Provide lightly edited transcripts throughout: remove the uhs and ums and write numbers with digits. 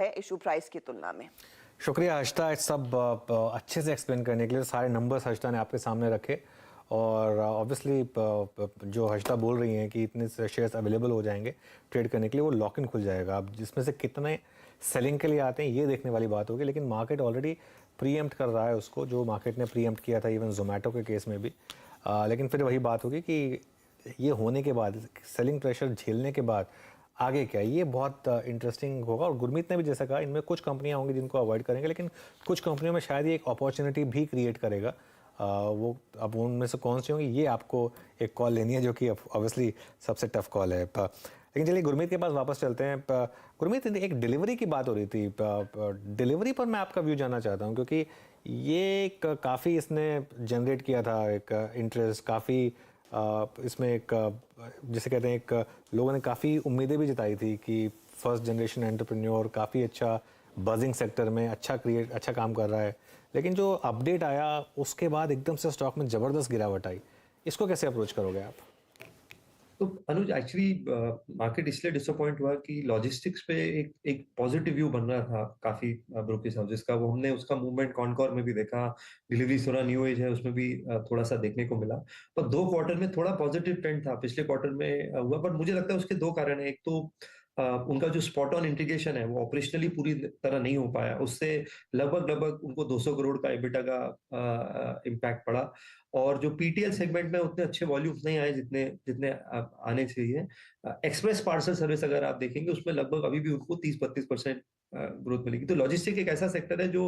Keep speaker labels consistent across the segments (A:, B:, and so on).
A: है issue price की तुलना में।
B: शुक्रिया हर्षिता, सब अच्छे से एक्सप्लेन करने के लिए। सारे नंबर्स हर्षिता ने आपके सामने रखे और ऑब्वियसली जो हर्षिता बोल रही हैं कि इतने शेयर्स अवेलेबल हो जाएंगे ट्रेड करने के लिए, वो लॉक इन खुल जाएगा। अब जिसमें से कितने सेलिंग के लिए आते हैं ये देखने वाली बात होगी, लेकिन मार्केट ऑलरेडी प्रीएम्प्ट कर रहा है उसको, जो मार्केट ने प्रीएम्प्ट किया था इवन जोमेटो के केस में भी। लेकिन फिर वही बात होगी कि ये होने के बाद, सेलिंग प्रेशर झेलने के बाद आगे क्या, ये बहुत इंटरेस्टिंग होगा। और गुरमीत ने भी जैसा कहा, इनमें कुछ कंपनियां होंगी जिनको अवॉइड करेंगे, लेकिन कुछ कंपनियों में शायद ये एक अपॉर्चुनिटी भी क्रिएट करेगा। वो अब उनमें से कौन सी होंगी ये आपको एक कॉल लेनी है, जो कि ऑब्वियसली सबसे टफ कॉल है। लेकिन चलिए गुरमीत के पास वापस चलते हैं। गुरमीत, एक डिलीवरी की बात हो रही थी, डिलीवरी पर मैं आपका व्यू जानना चाहता हूँ, क्योंकि ये काफ़ी इसने जनरेट किया था एक इंटरेस्ट, काफ़ी इसमें एक जिसे कहते हैं, एक लोगों ने काफ़ी उम्मीदें भी जताई थी कि फर्स्ट जनरेशन एंटरप्रेन्योर काफ़ी अच्छा बजिंग सेक्टर में अच्छा काम कर रहा है। लेकिन जो अपडेट आया उसके बाद एकदम से स्टॉक में ज़बरदस्त गिरावट आई, इसको कैसे अप्रोच करोगे आप?
C: तो अनुज, एक्चुअली मार्केट इसलिए डिसअपॉइंट हुआ कि लॉजिस्टिक्स पे एक पॉजिटिव व्यू बन रहा था काफी ब्रोकरेज हाउसेस का। वो हमने उसका मूवमेंट कॉनकॉर में भी देखा, डिलीवरी थोड़ा न्यू एज है उसमें भी थोड़ा सा देखने को मिला। पर 2 क्वार्टर में थोड़ा पॉजिटिव ट्रेंड था, पिछले क्वार्टर में हुआ। पर मुझे लगता है उसके 2 कारण है। एक तो उनका जो स्पॉट ऑन इंटीग्रेशन है वो ऑपरेशनली पूरी तरह नहीं हो पाया, उससे लगभग लगभग उनको 200 करोड़ का एबिटा का इम्पैक्ट पड़ा। और जो पीटीएल सेगमेंट में उतने अच्छे वॉल्यूम्स नहीं आए जितने जितने आने चाहिए। एक्सप्रेस पार्सल सर्विस अगर आप देखेंगे उसमें लगभग अभी भी उनको 30-32% ग्रोथ मिलेगी। तो लॉजिस्टिक एक ऐसा सेक्टर है जो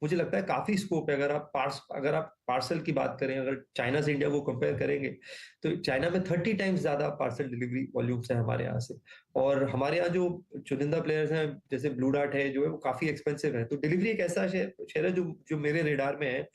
C: मुझे लगता है काफी स्कोप है। अगर आप पार्सल की बात करें, अगर चाइना से इंडिया को कंपेयर करेंगे, तो चाइना में 30 टाइम्स ज्यादा पार्सल डिलीवरी वॉल्यूम्स है हमारे यहाँ से। और हमारे यहाँ जो चुनिंदा प्लेयर्स हैं जैसे ब्लू डार्ट है जो है, वो काफी एक्सपेंसिव है। तो डिलीवरी एक ऐसा शेयर है जो मेरे रेडार में है।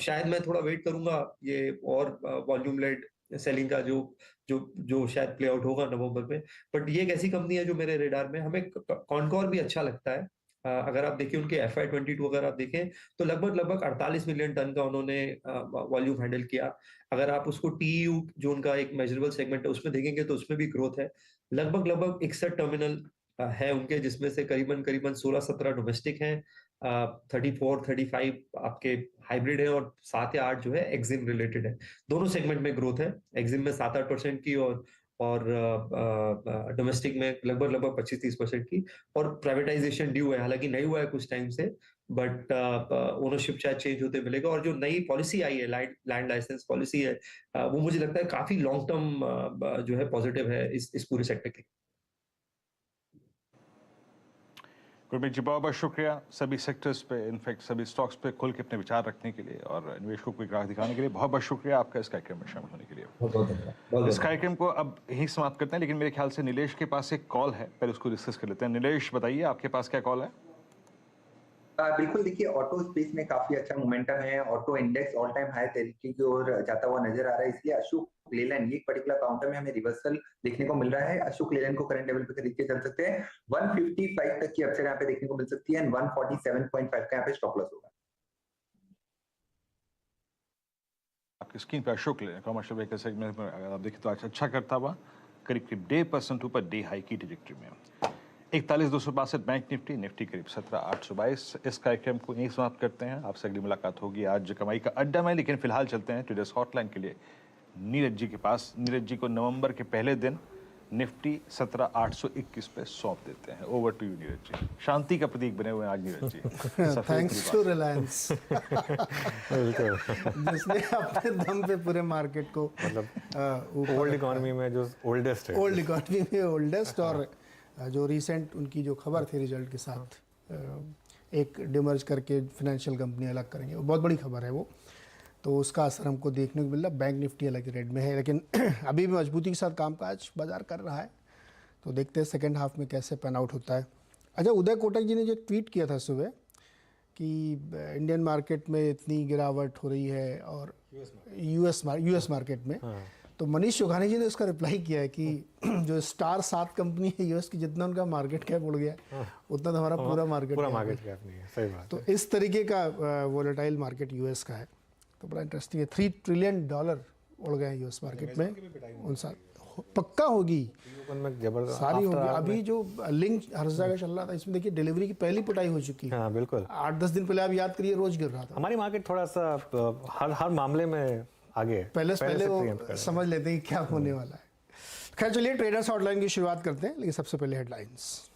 C: शायद मैं थोड़ा वेट करूंगा ये और वॉल्यूम लेड सेलिंग का जो शायद प्ले आउट होगा नवंबर में। बट ये एक ऐसी कंपनी है जो मेरे रेडार में। हमें कॉनकॉर भी अच्छा लगता है। अगर आप देखें उनके FY22 अगर आप देखें तो लगभग लगभग 48 मिलियन टन का उन्होंने वॉल्यूम हैंडल किया। अगर आप उसको TEU जो उनका एक मेजरेबल सेगमेंट है उसमें देखेंगे तो उसमें भी ग्रोथ है। लगभग लगभग 61 टर्मिनल है उनके, जिसमें से करीबन करीबन 16-17 डोमेस्टिक हैं, 34-35 आपके हाइब्रिड है, और 7 या 8 जो है एक्सिम रिलेटेड है। दोनों सेगमेंट में ग्रोथ है, एक्सिम में 7-8% की, और डोमेस्टिक में लगभग लगभग 25-30% की। और प्राइवेटाइजेशन ड्यू है, हालांकि नहीं हुआ है कुछ टाइम से, बट ओनरशिप शायद चेंज होते मिलेगा। और जो नई पॉलिसी आई है, लैंड लाइसेंस पॉलिसी है, वो मुझे लगता है काफी लॉन्ग टर्म जो है पॉजिटिव है इस पूरे सेक्टर के।
D: गुरमीत जी, बहुत बहुत शुक्रिया सभी सेक्टर्स पे, इनफैक्ट सभी स्टॉक्स पे खुल के अपने विचार रखने के लिए और निवेशकों को ग्राहक दिखाने के लिए बहुत बहुत शुक्रिया आपका इस कार्यक्रम में शामिल होने के लिए।
C: बहुत बहुत धन्यवाद।
D: इस कार्यक्रम को अब यही समाप्त करते हैं, लेकिन मेरे ख्याल से नीलेश के पास एक कॉल है, पहले उसको डिस्कस कर लेते हैं। नीलेश बताइए, आपके पास क्या कॉल है?
E: बिल्कुल, देखिए ऑटो स्पेस में काफी अच्छा मोमेंटम है। Auto index all time high तरीके की ओर जाता हुआ नजर आ रहा है, इसलिए अशोक लेलैंड ये पर्टिकुलर काउंटर में हमें रिवर्सल देखने को मिल रहा है। अशोक लेलैंड को करंट लेवल पे खरीद के चल सकते हैं। 155 तक की अपसाइड यहाँ पे देखने को मिल सकती है, 147.5 का यहाँ पे स्टॉप लॉस होगा।
D: आपकी स्क्रीन पर Ashok Leyland commercial vehicle segment में अगर आप देखें तो आज अच्छा करता हुआ करीब करीब 1.5% ऊपर डे हाई की ट्रैजेक्टरी में 41,262 बैंक निफ्टी करीब 17,822। इस कार्यक्रम को यहीं समाप्त करते हैं, आपसे अगली मुलाकात होगी आज कमाई का अड्डा में। लेकिन फिलहाल चलते हैं ट्रेडर्स हॉटलाइन के लिए नीरज जी के पास। नीरज जी को नवंबर के पहले दिन निफ्टी 17,821 पे सौंप देते हैं। Over to you Neeraj ji, शांति का प्रतीक बने हुए हैं आज नीरज जी।
F: थैंक्स टू रिलायंस जिसने अपने दम पे पूरे मार्केट को,
B: मतलब ओल्ड इकोनॉमी में जो ओल्डेस्ट है,
F: ओल्ड इकोनॉमी में ओल्डेस्ट, और जो रिसेंट उनकी जो खबर थी रिजल्ट के साथ, एक डिमर्ज करके फाइनेंशियल कंपनी अलग करेंगे, वो बहुत बड़ी खबर है वो, तो उसका असर हमको देखने को मिल रहा है। बैंक निफ्टी अलग रेड में है, लेकिन अभी भी मजबूती के साथ कामकाज बाजार कर रहा है। तो देखते हैं सेकेंड हाफ में कैसे पैन आउट होता है। अच्छा, उदय कोटक जी ने जो ट्वीट किया था सुबह कि इंडियन मार्केट में इतनी गिरावट हो रही है और यूएस मार्केट में, तो मनीष चौघानी जी ने उसका रिप्लाई किया है कि जो स्टार 7 कंपनी है यूएस की, जितना उनका मार्केट कैप उड़ गया उतना तो हमारा पूरा मार्केट
B: कैप नहीं है। सही बात
F: तो इस तरीके का वोलेटाइल मार्केट यूएस का है, तो बड़ा इंटरेस्टिंग है। $3 ट्रिलियन उड़ गए यूएस मार्केट में उन साल। पक्का होगी,
B: ओपन में जबरदस्त
F: सारी
B: after
F: होगी।
B: hour
F: अभी जो लिंक हर जगह चल रहा था, इसमें देखिए डिलीवरी की पहली पिटाई हो चुकी है।
B: हाँ बिल्कुल,
F: 8-10 दिन पहले आप याद करिए रोज गिर रहा था।
B: हमारी मार्केट थोड़ा सा हर मामले में आगे है,
F: पहले
B: से
F: वो
B: preempt कर रहे हैं।
F: समझ लेते हैं कि क्या होने वाला है। खैर चलिए ट्रेडर्स हॉटलाइन की शुरुआत करते हैं, लेकिन सबसे पहले हेडलाइंस।